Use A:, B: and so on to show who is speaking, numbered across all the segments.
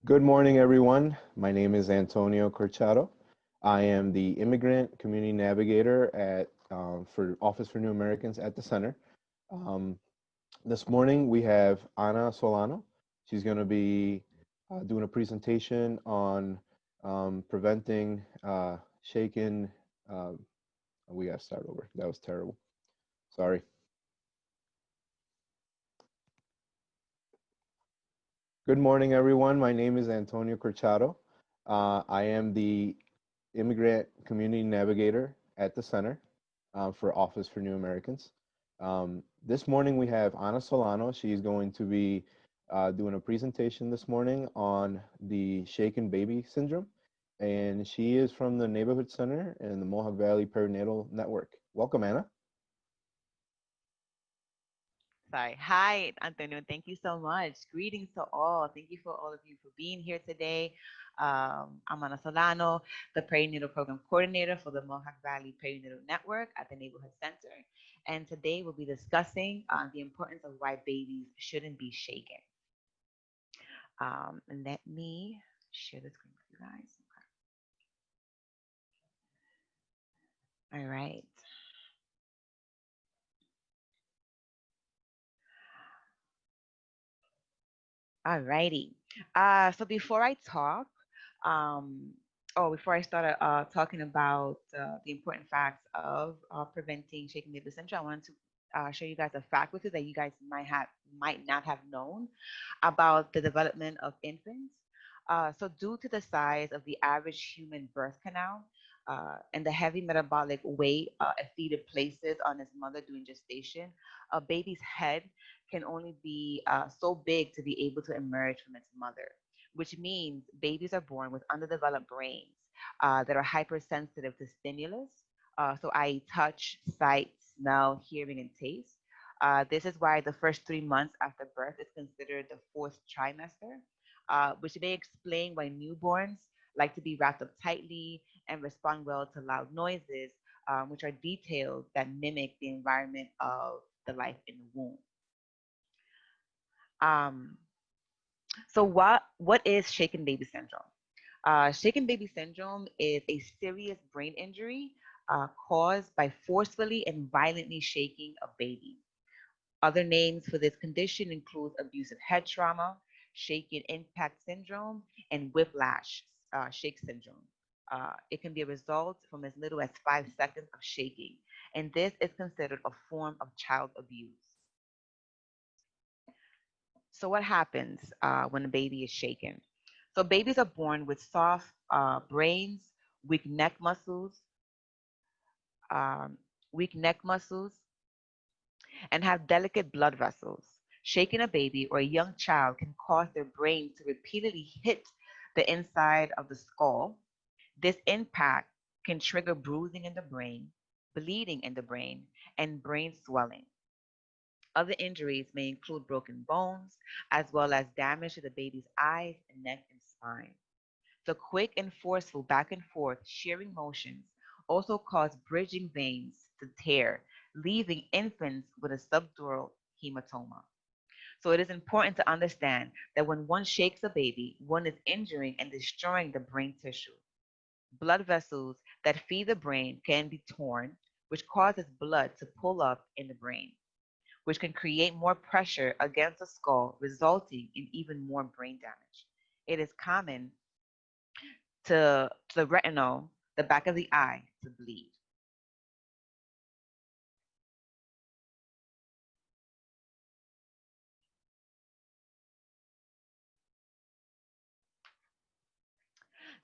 A: Good morning, everyone. My name is Antonio Corchado. I am the Immigrant Community Navigator at for Office for New Americans at the center. Um, this morning we have Ana Solano. She's going to be doing a presentation on preventing shaken. We got to start over. That was terrible. Sorry. Good morning, everyone. My name is Antonio Corchado. I am the Immigrant Community Navigator at the Center for Office for New Americans. This morning we have Ana Solano. She's going to be doing a presentation this morning on the shaken baby syndrome. And she is from the Neighborhood Center in the Mohawk Valley Perinatal Network. Welcome, Ana.
B: Sorry. Hi, Antonio. Thank you so much. Greetings to all. Thank you for all of you for being here today. I'm Ana Solano, the Perinatal Program Coordinator for the Mohawk Valley Perinatal Network at the Neighborhood Center. And today we'll be discussing the importance of why babies shouldn't be shaken. Let me share the screen with you guys. Okay. All right. All righty. So before I talk, um, before I start talking about the important facts of preventing shaken baby syndrome, I wanted to show you guys a fact with you that you guys might not have known about the development of infants. So due to the size of the average human birth canal and the heavy metabolic weight a feeder places on its mother during gestation, a baby's head can only be so big to be able to emerge from its mother, which means babies are born with underdeveloped brains that are hypersensitive to stimulus, so i.e. touch, sight, smell, hearing, and taste. This is why the first 3 months after birth is considered the fourth trimester, which may explain why newborns like to be wrapped up tightly and respond well to loud noises, which are details that mimic the environment of the life in the womb. Um, so what is shaken baby syndrome? Shaken baby syndrome is a serious brain injury caused by forcefully and violently shaking a baby. Other names for this condition include abusive head trauma, shaken impact syndrome, and whiplash shake syndrome. It can be a result from as little as 5 seconds of shaking, and this is considered a form of child abuse. So, what happens when a baby is shaken? So, babies are born with soft brains, weak neck muscles, um, weak neck muscles, and have delicate blood vessels. Shaking a baby or a young child can cause their brain to repeatedly hit the inside of the skull. This impact can trigger bruising in the brain, bleeding in the brain, and brain swelling. Other injuries may include broken bones, as well as damage to the baby's eyes, neck, and spine. The quick and forceful back and forth shearing motions also cause bridging veins to tear, leaving infants with a subdural hematoma. So it is important to understand that when one shakes a baby, one is injuring and destroying the brain tissue. Blood vessels that feed the brain can be torn, which causes blood to pull up in the brain, which can create more pressure against the skull, resulting in even more brain damage. It is common to the retinal, the back of the eye, to bleed.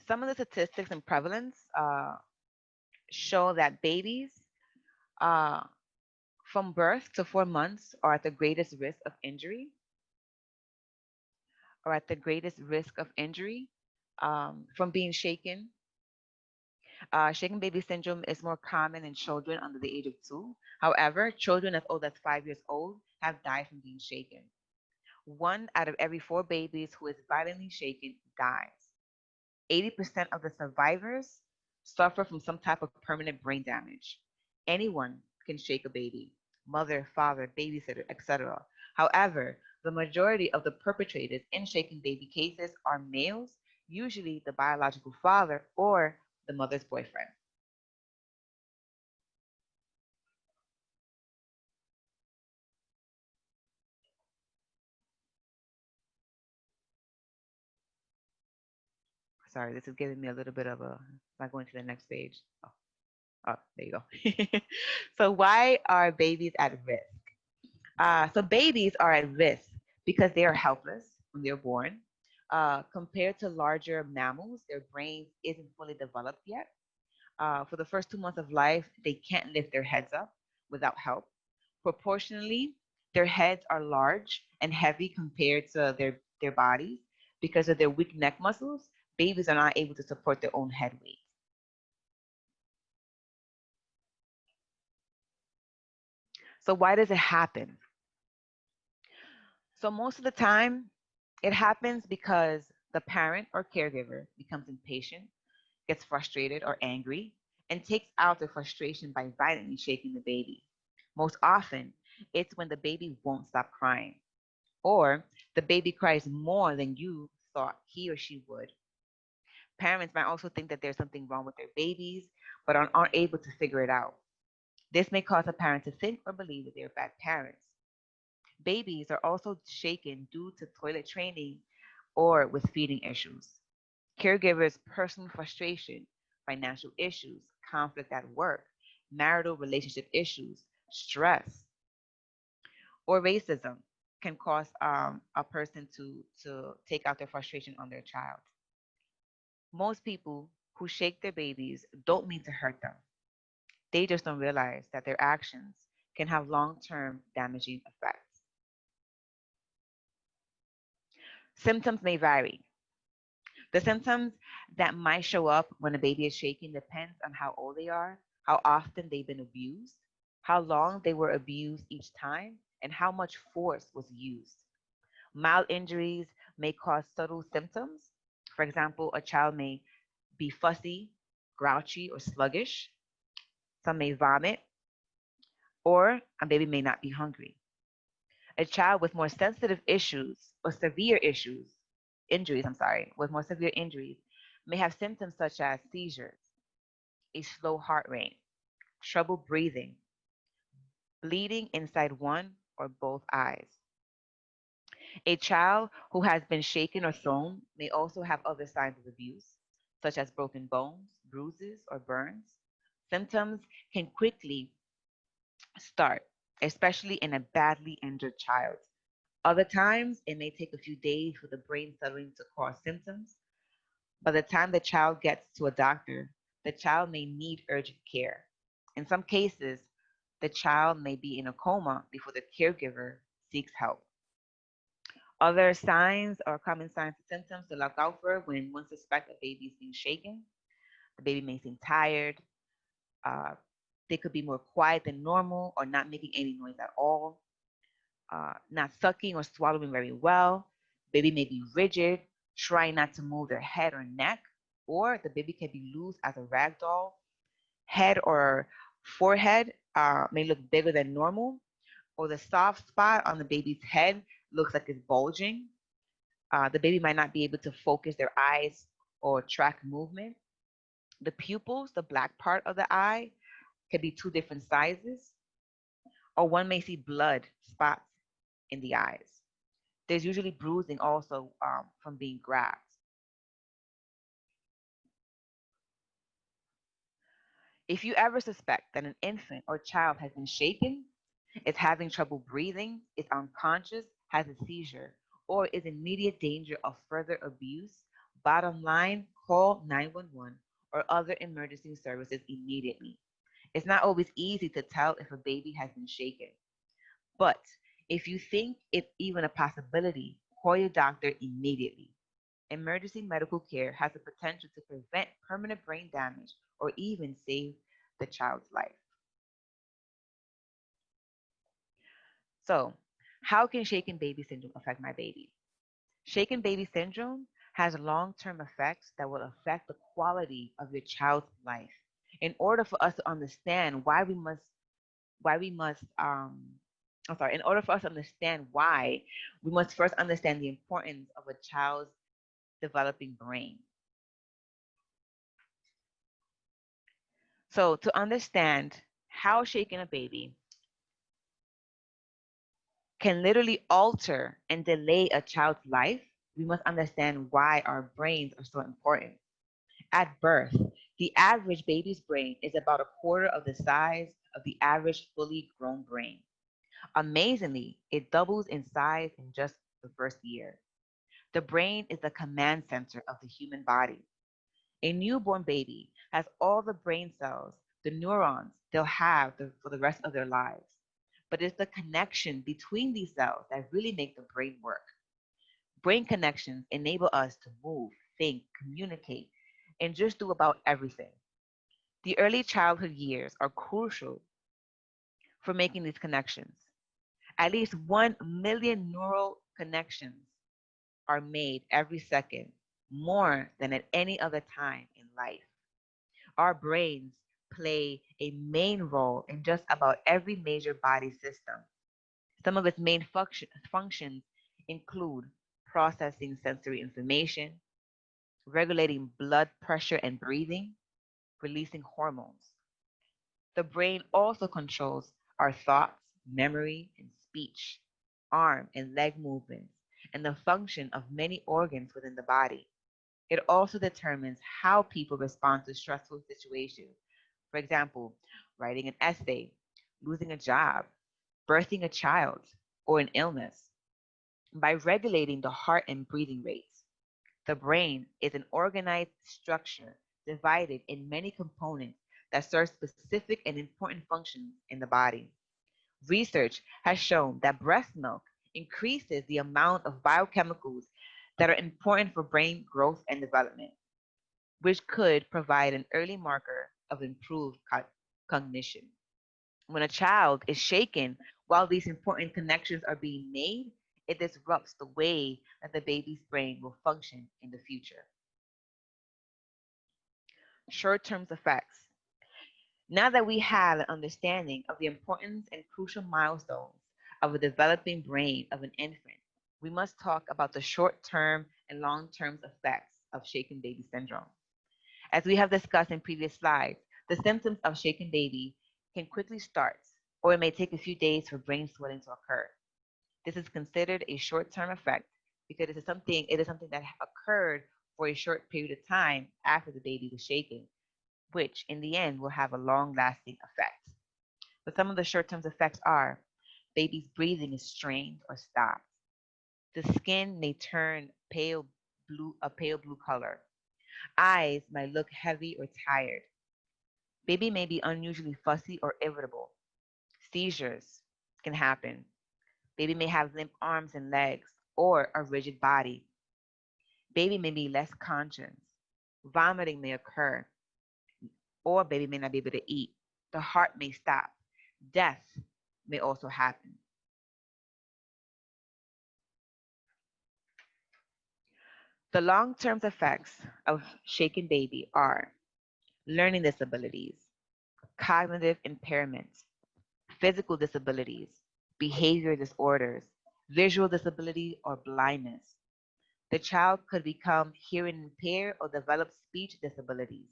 B: Some of the statistics and prevalence show that babies uh, from birth to 4 months are at the greatest risk of injury, from being shaken. Shaken baby syndrome is more common in children under the age of 2. However, children as old as 5 years old have died from being shaken. 1 out of every 4 babies who is violently shaken dies. 80% of the survivors suffer from some type of permanent brain damage. Anyone can shake a baby, mother, father, babysitter, etc. However, The majority of the perpetrators in shaken baby cases are males, usually the biological father or the mother's boyfriend. Sorry, this is giving me a little bit of a. Am I going to the next page? Oh, there you go. So, why are babies at risk? So, babies are at risk because they are helpless when they're born. Compared to larger mammals, their brains isn't fully developed yet. For the first 2 months of life, they can't lift their heads up without help. Proportionally, their heads are large and heavy compared to their bodies. Because of their weak neck muscles, babies are not able to support their own head weight. So, why does it happen? So, most of the time, it happens because the parent or caregiver becomes impatient, gets frustrated or angry, and takes out their frustration by violently shaking the baby. Most often, it's when the baby won't stop crying, or the baby cries more than you thought he or she would. Parents might also think that there's something wrong with their babies, but aren't able to figure it out. This may cause a parent to think or believe that they're bad parents. Babies are also shaken due to toilet training or with feeding issues. Caregivers' personal frustration, financial issues, conflict at work, marital relationship issues, stress, or racism can cause a person to take out their frustration on their child. Most people who shake their babies don't mean to hurt them. They just don't realize that their actions can have long term damaging effects. Symptoms may vary. The symptoms that might show up when a baby is shaking depends on how old they are, how often they've been abused, how long they were abused each time, and how much force was used. Mild injuries may cause subtle symptoms. For example, a child may be fussy, grouchy, or sluggish. Some may vomit, or a baby may not be hungry. A child with more sensitive issues or severe issues, injuries, I'm sorry, with more severe injuries may have symptoms such as seizures, a slow heart rate, trouble breathing, bleeding inside one or both eyes. A child who has been shaken or thrown may also have other signs of abuse, such as broken bones, bruises, or burns. Symptoms can quickly start, especially in a badly injured child. Other times, it may take a few days for the brain settling to cause symptoms. By the time the child gets to a doctor, the child may need urgent care. In some cases, the child may be in a coma before the caregiver seeks help. Other signs or common signs and symptoms to look out for when one suspects a baby is being shaken. The baby may seem tired. Uh, they could be more quiet than normal or not making any noise at all. Not sucking or swallowing very well. Baby may be rigid, trying not to move their head or neck, or the baby can be loose as a rag doll. Head or forehead may look bigger than normal, or the soft spot on the baby's head looks like it's bulging. The baby might not be able to focus their eyes or track movement. The pupils, the black part of the eye, can be two different sizes, or one may see blood spots in the eyes. There's usually bruising also from being grabbed. If you ever suspect that an infant or child has been shaken, is having trouble breathing, is unconscious, has a seizure, or is in immediate danger of further abuse, bottom line, call 911 or other emergency services immediately. It's not always easy to tell if a baby has been shaken, but if you think it's even a possibility, call your doctor immediately. Emergency medical care has the potential to prevent permanent brain damage or even save the child's life. So, how can shaken baby syndrome affect my baby? Shaken baby syndrome has long term effects that will affect the quality of your child's life. In order for us to understand why we must in order for us to understand why, we must first understand the importance of a child's developing brain. So, to understand how shaking a baby can literally alter and delay a child's life, we must understand why our brains are so important. At birth, the average baby's brain is about a quarter of the size of the average fully grown brain. Amazingly, it doubles in size in just the first year. The brain is the command center of the human body. A newborn baby has all the brain cells, the neurons they'll have for the rest of their lives. But it's the connection between these cells that really make the brain work. Brain connections enable us to move, think, communicate, and just do about everything. The early childhood years are crucial for making these connections. At least 1 million neural connections are made every second, more than at any other time in life. Our brains play a main role in just about every major body system. Some of its main functions include processing sensory information, regulating blood pressure and breathing, releasing hormones. The brain also controls our thoughts, memory, and speech, arm and leg movements, and the function of many organs within the body. It also determines how people respond to stressful situations. For example, writing an essay, losing a job, birthing a child, or an illness. By regulating the heart and breathing rates, the brain is an organized structure divided in many components that serve specific and important functions in the body. Research has shown that breast milk increases the amount of biochemicals that are important for brain growth and development, which could provide an early marker of improved cognition. When a child is shaken while these important connections are being made, it disrupts the way that the baby's brain will function in the future. Short-term effects. Now that we have an understanding of the importance and crucial milestones of a developing brain of an infant, we must talk about the short-term and long-term effects of shaken baby syndrome. As we have discussed in previous slides, the symptoms of shaken baby can quickly start, or it may take a few days for brain swelling to occur. This is considered a short-term effect because it is something that occurred for a short period of time after the baby was shaken, which in the end will have a long-lasting effect. But some of the short-term effects are baby's breathing is strained or stopped. The skin may turn a pale blue color. Eyes might look heavy or tired. Baby may be unusually fussy or irritable. Seizures can happen. Baby may have limp arms and legs or a rigid body. Baby may be less conscious. Vomiting may occur, or baby may not be able to eat. The heart may stop. Death may also happen. The long-term effects of shaken baby are learning disabilities, cognitive impairment, physical disabilities, behavior disorders, visual disability, or blindness. The child could become hearing impaired or develop speech disabilities.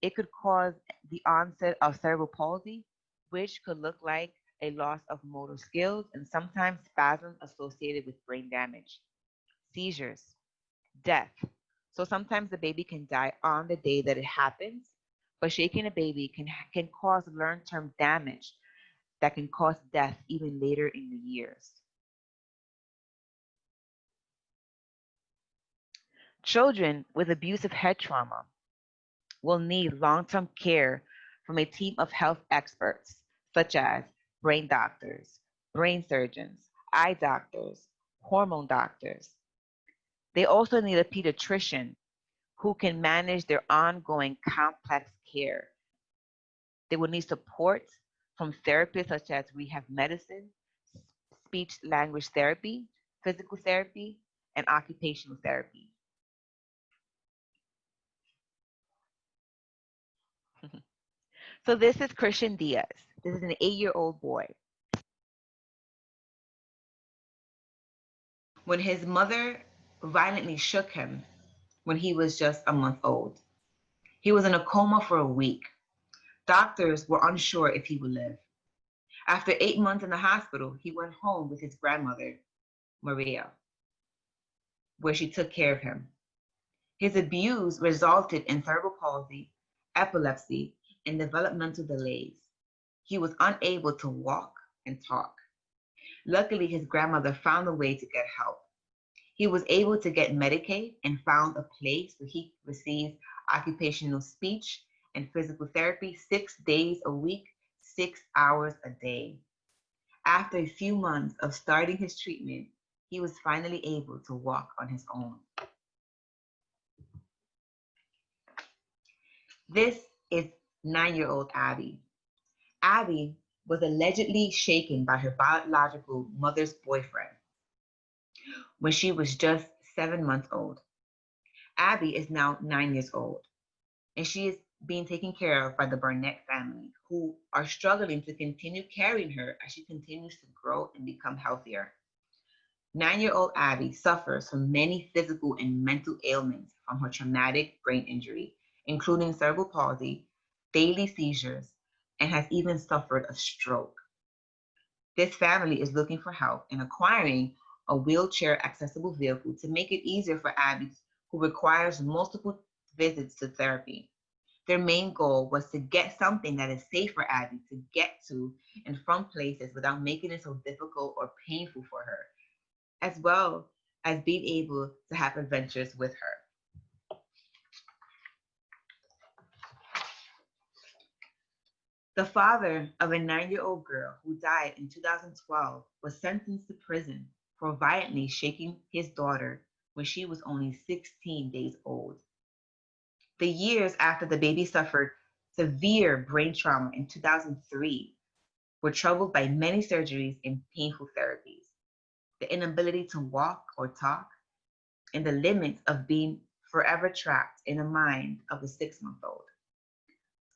B: It could cause the onset of cerebral palsy, which could look like a loss of motor skills and sometimes spasms associated with brain damage. Seizures, death. So sometimes the baby can die on the day that it happens, but shaking a baby can cause long-term damage that can cause death even later in the years. Children with abusive head trauma will need long-term care from a team of health experts, such as brain doctors, brain surgeons, eye doctors, hormone doctors. They also need a pediatrician who can manage their ongoing complex care. They will need support from therapists such as rehab medicine, speech language therapy, physical therapy, and occupational therapy. So this is Christian Diaz. This is an 8-year-old boy. when his mother violently shook him when he was just a month old. He was in a coma for a week. Doctors were unsure if he would live. After 8 months in the hospital, he went home with his grandmother, Maria, where she took care of him. His abuse resulted in cerebral palsy, epilepsy, and developmental delays. He was unable to walk and talk. Luckily, his grandmother found a way to get help. He was able to get Medicaid and found a place where he received occupational speech and physical therapy 6 days a week, 6 hours a day. After a few months of starting his treatment, he was finally able to walk on his own. This is 9-year-old Abby. Abby was allegedly shaken by her biological mother's boyfriend when she was just 7 months old. Abby is now 9 years old, and she is being taken care of by the Barnett family, who are struggling to continue carrying her as she continues to grow and become healthier. 9-year-old Abby suffers from many physical and mental ailments from her traumatic brain injury, including cerebral palsy, daily seizures, and has even suffered a stroke. This family is looking for help in acquiring a wheelchair accessible vehicle to make it easier for Abby, who requires multiple visits to therapy. Their main goal was to get something that is safe for Abby to get to and from places without making it so difficult or painful for her, as well as being able to have adventures with her. The father of a 9-year-old girl who died in 2012 was sentenced to prison for violently shaking his daughter when she was only 16 days old. The years after the baby suffered severe brain trauma in 2003 were troubled by many surgeries and painful therapies, the inability to walk or talk, and the limits of being forever trapped in the mind of the 6-month-old.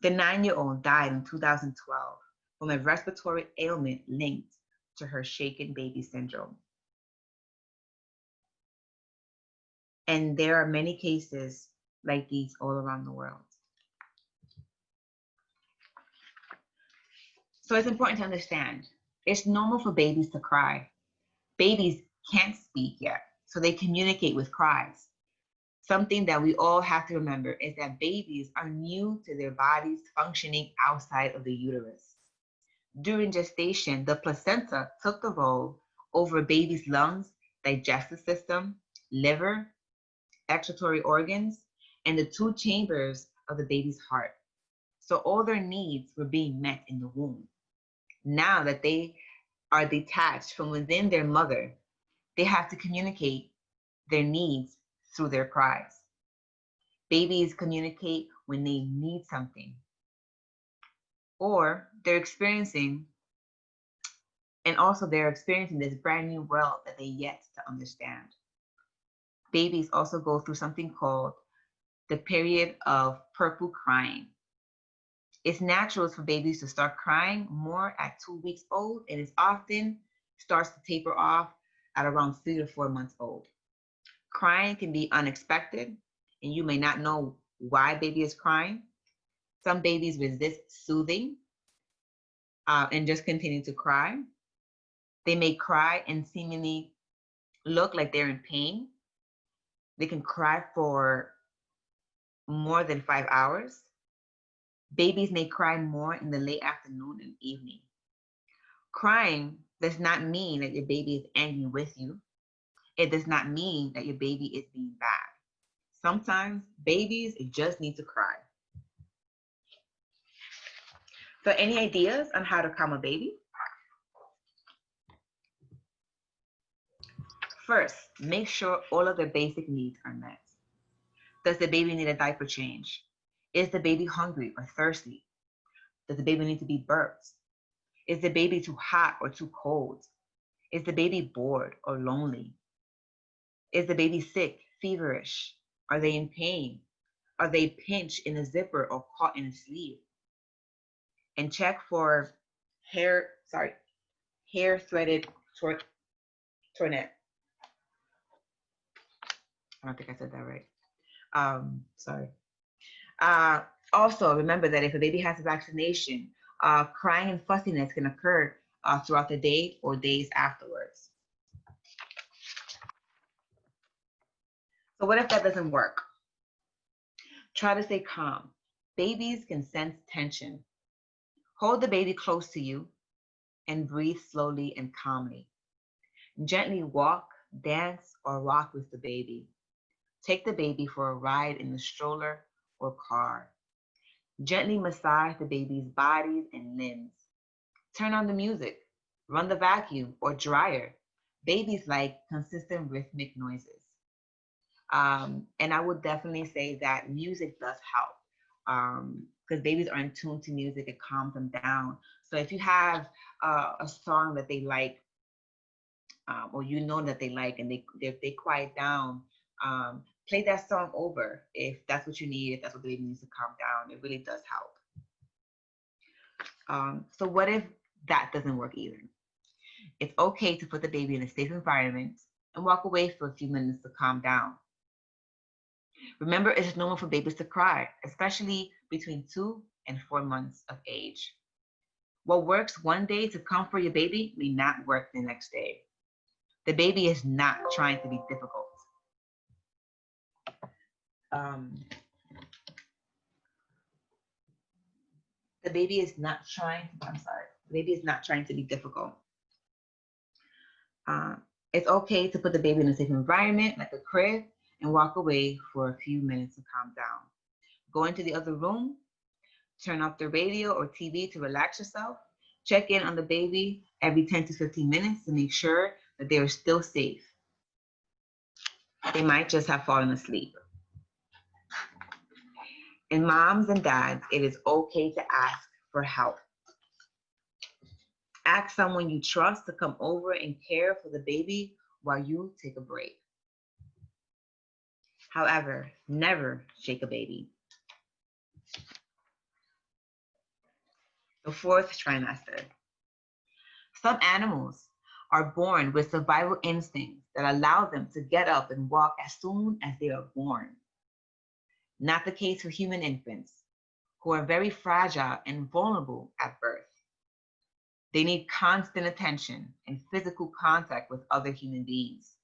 B: The 9-year-old died in 2012 from a respiratory ailment linked to her shaken baby syndrome. And there are many cases like these all around the world. So it's important to understand, it's normal for babies to cry. Babies can't speak yet, so they communicate with cries. Something that we all have to remember is that babies are new to their bodies functioning outside of the uterus. During gestation, the placenta took the role over a baby's lungs, digestive system, liver, excretory organs, and the 2 chambers of the baby's heart. So all their needs were being met in the womb. Now that they are detached from within their mother, they have to communicate their needs through their cries. Babies communicate when they need something, or they're experiencing this brand new world that they yet to understand. Babies also go through something called the period of purple crying. It's natural for babies to start crying more at 2 weeks old, and it often starts to taper off at around 3 to 4 months old. Crying can be unexpected, and you may not know why baby is crying. Some babies resist soothing and just continue to cry. They may cry and seemingly look like they're in pain. They can cry for more than 5 hours. Babies may cry more in the late afternoon and evening. Crying does not mean that your baby is angry with you. It does not mean that your baby is being bad. Sometimes babies just need to cry. So any ideas on how to calm a baby? First, make sure all of their basic needs are met. Does the baby need a diaper change? Is the baby hungry or thirsty? Does the baby need to be burped? Is the baby too hot or too cold? Is the baby bored or lonely? Is the baby sick, feverish? Are they in pain? Are they pinched in a zipper or caught in a sleeve? And check for hair threaded tourniquet. I don't think I said that right. Sorry. Uh, Also, remember that if a baby has a vaccination, crying and fussiness can occur throughout the day or days afterwards. So what if that doesn't work? Try to stay calm. Babies can sense tension. Hold the baby close to you and breathe slowly and calmly. Gently walk, dance, or rock with the baby. Take the baby for a ride in the stroller or car. Gently massage the baby's bodies and limbs. Turn on the music, run the vacuum or dryer. Babies like consistent rhythmic noises. And I would definitely say that music does help because babies are in tune to music, it calms them down. So if you have a song that they like, or you know that they like, and they quiet down, play that song over if that's what you need, if that's what the baby needs to calm down. It really does help. So what if that doesn't work either? It's okay to put the baby in a safe environment and walk away for a few minutes to calm down. Remember, it's normal for babies to cry, especially between 2 and 4 months of age. What works one day to comfort your baby may not work the next day. The baby is not trying to be difficult. The baby is not trying. The baby is not trying to be difficult. It's okay to put the baby in a safe environment, like a crib, and walk away for a few minutes to calm down. Go into the other room, turn off the radio or TV to relax yourself. Check in on the baby every 10 to 15 minutes to make sure that they are still safe. They might just have fallen asleep. And moms and dads, it is okay to ask for help. Ask someone you trust to come over and care for the baby while you take a break. However, never shake a baby. The fourth trimester. Some animals are born with survival instincts that allow them to get up and walk as soon as they are born. Not the case for human infants, who are very fragile and vulnerable at birth. They need constant attention and physical contact with other human beings.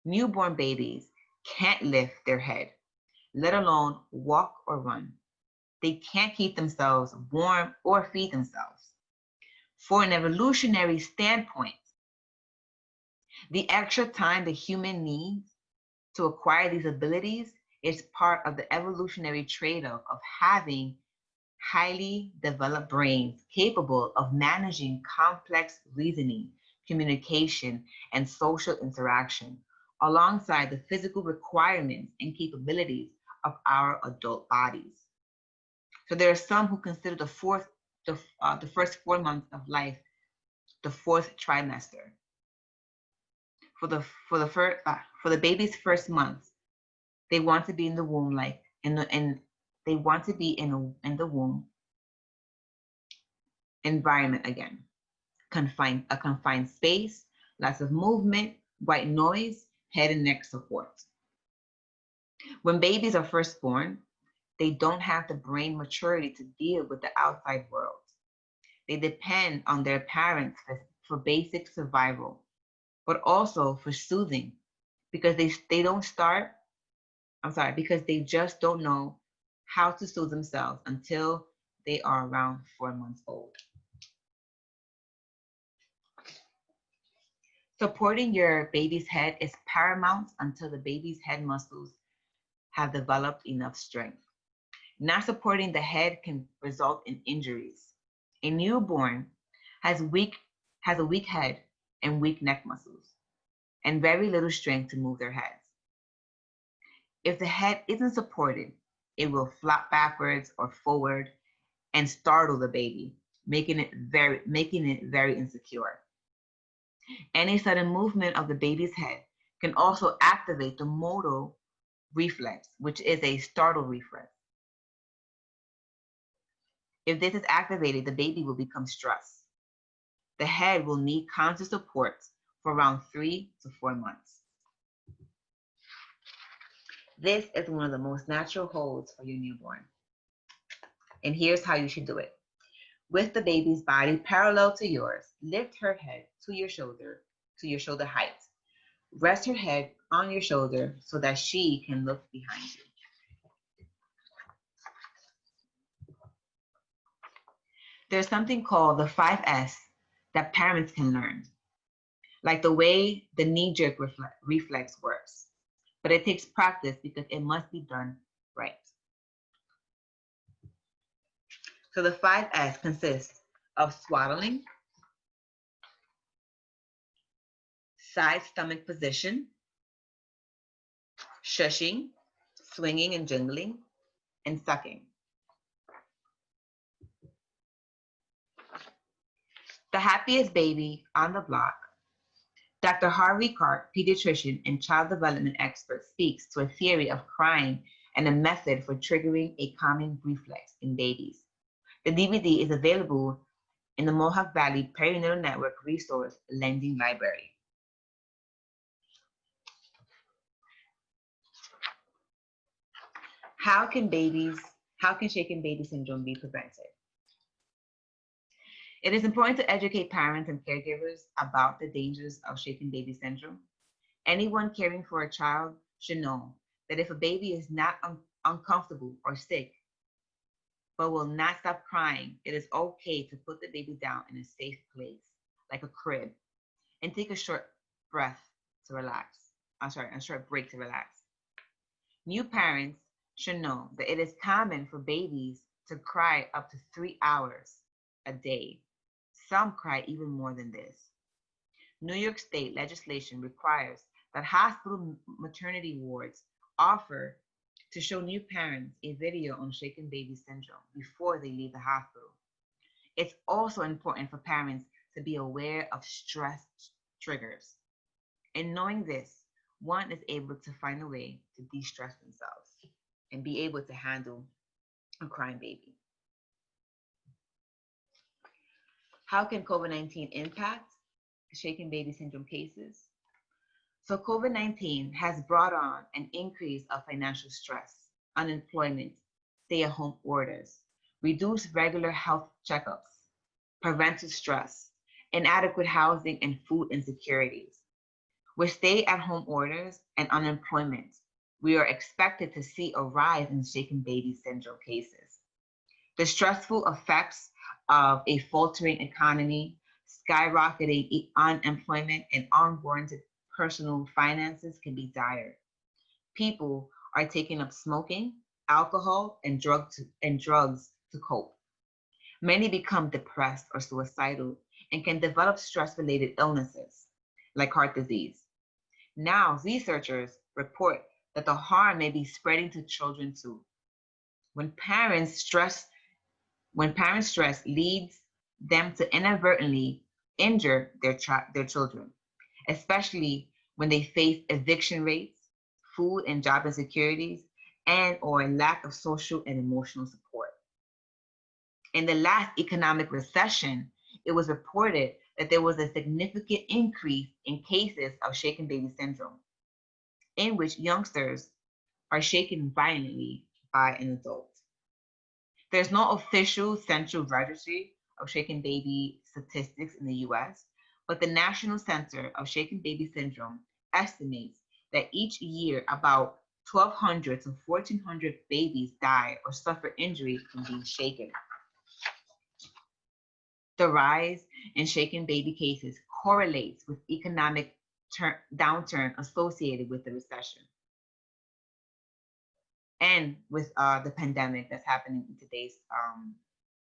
B: Newborn babies can't lift their head, let alone walk or run. They can't keep themselves warm or feed themselves. For an evolutionary standpoint, the extra time the human needs to acquire these abilities is part of the evolutionary trade-off of having highly developed brains capable of managing complex reasoning, communication, and social interaction, alongside the physical requirements and capabilities of our adult bodies. So there are some who consider the first 4 months of life the fourth trimester. For the baby's first month, they want to be in the womb, they want to be in the womb environment again. A confined space, lots of movement, white noise, head and neck support. When babies are first born, they don't have the brain maturity to deal with the outside world. They depend on their parents for basic survival, but also for soothing, because because they just don't know how to soothe themselves until they are around 4 months old. Supporting your baby's head is paramount until the baby's head muscles have developed enough strength. Not supporting the head can result in injuries. A newborn has a weak head and weak neck muscles, and very little strength to move their heads. If the head isn't supported, it will flop backwards or forward and startle the baby, making it very insecure. Any sudden movement of the baby's head can also activate the motor reflex, which is a startle reflex. If this is activated, the baby will become stressed. The head will need constant support for around 3 to 4 months. This is one of the most natural holds for your newborn. And here's how you should do it. With the baby's body parallel to yours, lift her head to your shoulder height. Rest her head on your shoulder so that she can look behind you. There's something called the 5S that parents can learn, like the way the knee-jerk reflex works. But it takes practice because it must be done right. So the 5S consists of swaddling, side stomach position, shushing, swinging and jingling, and sucking. The happiest baby on the block. Dr. Harvey Karp, pediatrician and child development expert, speaks to a theory of crying and a method for triggering a calming reflex in babies. The DVD is available in the Mohawk Valley Perinatal Network resource lending library. How can shaken baby syndrome be prevented? It is important to educate parents and caregivers about the dangers of shaken baby syndrome. Anyone caring for a child should know that if a baby is not uncomfortable or sick, but will not stop crying, it is okay to put the baby down in a safe place, like a crib, and take a short break to relax. New parents should know that it is common for babies to cry up to 3 hours a day. Some cry even more than this. New York State legislation requires that hospital maternity wards offer to show new parents a video on shaken baby syndrome before they leave the hospital. It's also important for parents to be aware of stress triggers. In knowing this, one is able to find a way to de-stress themselves and be able to handle a crying baby. How can COVID-19 impact shaken baby syndrome cases? So COVID-19 has brought on an increase of financial stress, unemployment, stay-at-home orders, reduced regular health checkups, parental stress, inadequate housing, and food insecurities. With stay-at-home orders and unemployment, we are expected to see a rise in shaken baby syndrome cases. The stressful effects of a faltering economy, skyrocketing unemployment, and unwarranted personal finances can be dire. People are taking up smoking, alcohol, and drugs to cope. Many become depressed or suicidal and can develop stress-related illnesses like heart disease. Now, researchers report that the harm may be spreading to children too. When parents stress leads them to inadvertently injure their children, especially when they face eviction rates, food and job insecurities, and or a lack of social and emotional support. In the last economic recession, it was reported that there was a significant increase in cases of shaken baby syndrome, in which youngsters are shaken violently by an adult. There's no official central registry of shaken baby statistics in the US, but the National Center of Shaken Baby Syndrome estimates that each year about 1,200 to 1,400 babies die or suffer injuries from being shaken. The rise in shaken baby cases correlates with economic downturn associated with the recession and with the pandemic that's happening in today's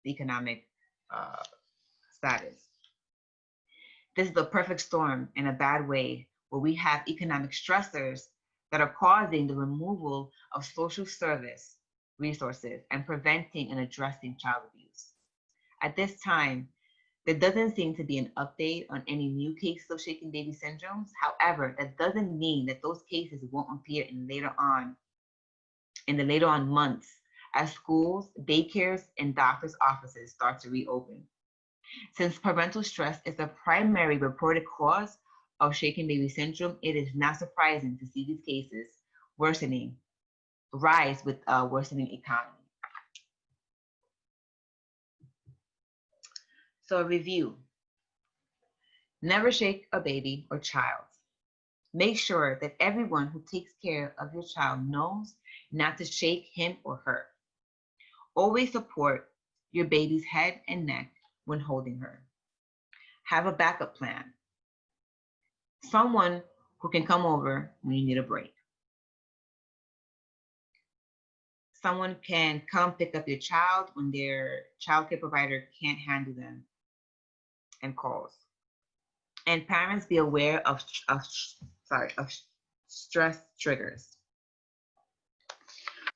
B: economic status. This is the perfect storm in a bad way, where we have economic stressors that are causing the removal of social service resources and preventing and addressing child abuse. At this time, there doesn't seem to be an update on any new cases of shaken baby syndromes. However, that doesn't mean that those cases won't appear in the later on months as schools, daycares, and doctors' offices start to reopen. Since parental stress is the primary reported cause of shaken baby syndrome, it is not surprising to see these cases worsening rise with a worsening economy. So, a review: never shake a baby or child. Make sure that everyone who takes care of your child knows not to shake him or her. Always support your baby's head and neck when holding her. Have a backup plan. Someone who can come over when you need a break. Someone can come pick up your child when their childcare provider can't handle them and calls. And parents, be aware of stress triggers.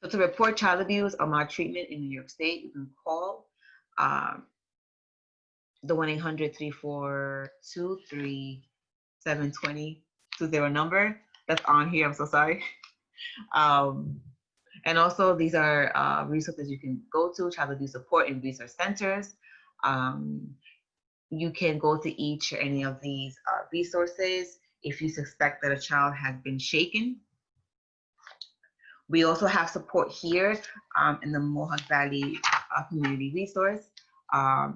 B: So to report child abuse or maltreatment in New York State, you can call the 1-800-342-3720 number that's on here. I'm so sorry. And also, these are resources you can go to: child abuse support and resource centers. You can go to each or any of these resources if you suspect that a child has been shaken. We also have support here in the Mohawk Valley Community Resource.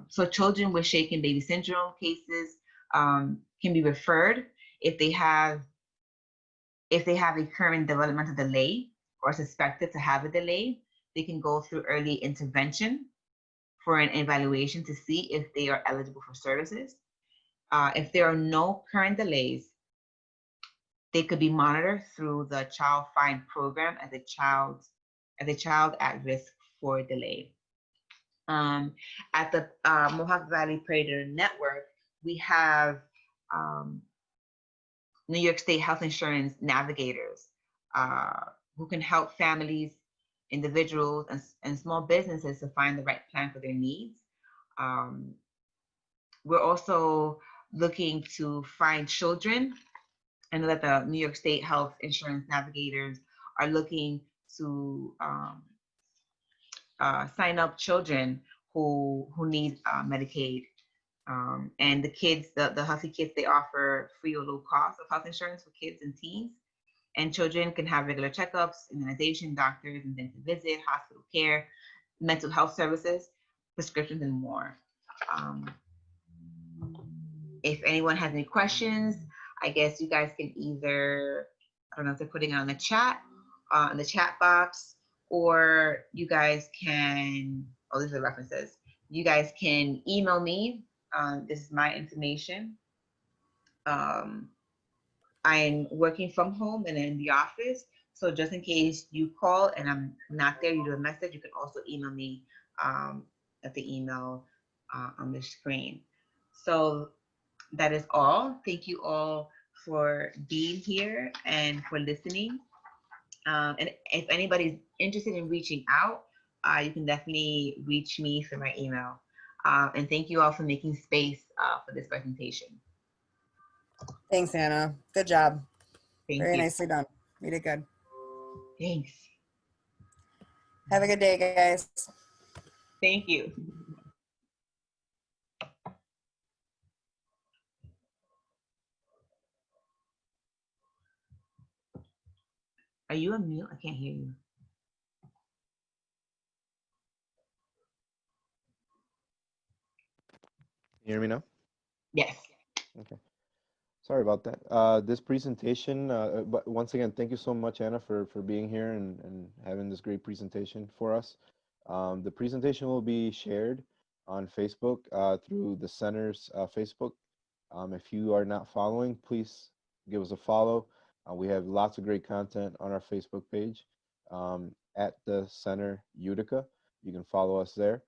B: So children with shaken baby syndrome cases can be referred if they have a current developmental delay or suspected to have a delay. They can go through early intervention for an evaluation to see if they are eligible for services. If there are no current delays, they could be monitored through the Child Find program as a child at risk for delay. At the Mohawk Valley Perinatal Network, we have New York State Health Insurance navigators who can help families, individuals, and small businesses to find the right plan for their needs. We're also looking to find children. I know that the New York State Health Insurance navigators are looking to sign up children who need Medicaid. And the kids, the Hussey kids, they offer free or low cost of health insurance for kids and teens. And children can have regular checkups, immunization, doctors, and dental visit, hospital care, mental health services, prescriptions, and more. If anyone has any questions, I guess you guys can either, I don't know if they're putting it on the chat, in the chat box, or you guys can, oh, these are references. You guys can email me. This is my information. I'm working from home and in the office. So just in case you call and I'm not there, you do a message, you can also email me at the email on the screen. So that is all. Thank you all for being here and for listening. And if anybody's interested in reaching out, you can definitely reach me through my email. And thank you all for making space for this presentation.
C: Thanks, Anna. Good job.
B: Thank
C: Very
B: you.
C: nicely done. You did good.
B: Thanks.
C: Have a good day, guys.
B: Thank you. Are you on mute? I can't hear you.
A: You hear me now?
B: Yes.
A: Okay. Sorry about that. This presentation, but once again, thank you so much, Anna, for being here and having this great presentation for us. The presentation will be shared on Facebook through the center's Facebook. If you are not following, please give us a follow. We have lots of great content on our Facebook page at the Center Utica. You can follow us there.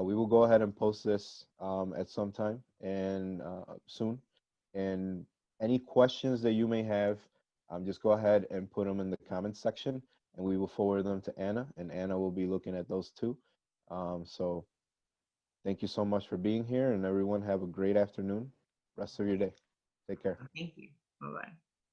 A: We will go ahead and post this at some time and soon. And any questions that you may have, just go ahead and put them in the comments section, and we will forward them to Anna, and Anna will be looking at those too. So thank you so much for being here, and everyone have a great afternoon, rest of your day. Take care.
B: Thank you. Bye-bye.